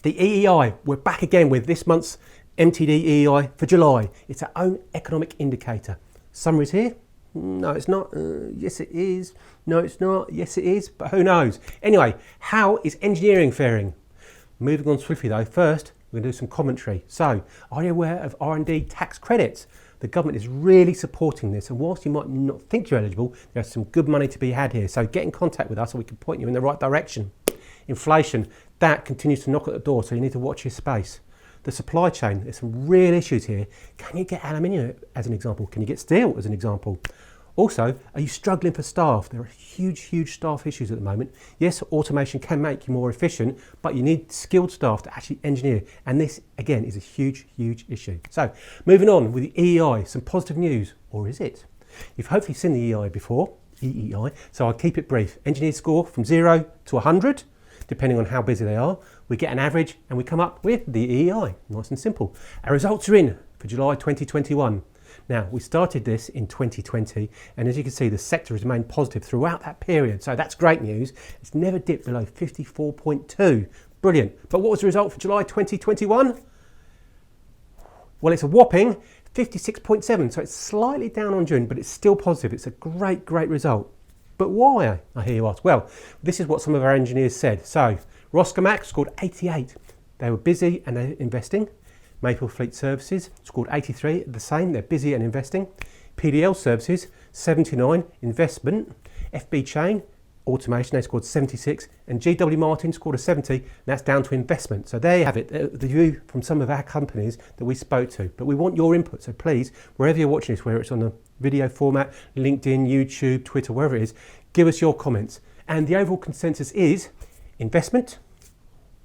The EEI, we're back again with this month's MTD EEI for July. It's our own economic indicator. Summary's here. No, it's not. Yes, it is. No, it's not. Yes, it is. But who knows? Anyway, how is engineering faring? Moving on swiftly though, first we're going to do some commentary. So, are you aware of R&D tax credits? The government is really supporting this, and whilst you might not think you're eligible, there's some good money to be had here. So get in contact with us so we can point you in the right direction. Inflation, that continues to knock at the door, so you need to watch your space. The supply chain, there's some real issues here. Can you get aluminium as an example? Can you get steel as an example? Also, are you struggling for staff? There are huge staff issues at the moment. Yes, automation can make you more efficient, but you need skilled staff to actually engineer. And this, again, is a huge issue. So, moving on with the EEI, some positive news, or is it? You've hopefully seen the EEI before, EEI, so I'll keep it brief. Engineers score from 0 to 100, depending on how busy they are. We get an average and we come up with the EEI, nice and simple. Our results are in for July 2021. Now, we started this in 2020, and as you can see, the sector has remained positive throughout that period. So that's great news. It's never dipped below 54.2. Brilliant. But what was the result for July 2021? Well, it's a whopping 56.7. So it's slightly down on June, but it's still positive. It's a great result. But why, I hear you ask? Well, this is what some of our engineers said. So, Roscomac scored 88. They were busy and they're investing. Maple Fleet Services scored 83, the same, they're busy and investing. PDL Services, 79, investment. FB Chain, automation, they scored 76. And GW Martin scored a 70, and that's down to investment. So there you have it, the view from some of our companies that we spoke to. But we want your input, so please, wherever you're watching this, whether it's on a video format, LinkedIn, YouTube, Twitter, wherever it is, give us your comments. And the overall consensus is investment,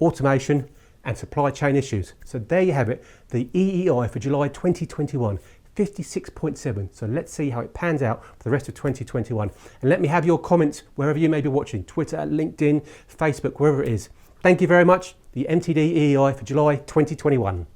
automation, and supply chain issues. So there you have it, the EEI for July 2021, 56.7. So let's see how it pans out for the rest of 2021. And let me have your comments wherever you may be watching, Twitter, LinkedIn, Facebook, wherever it is. Thank you very much. The MTD EEI for July 2021.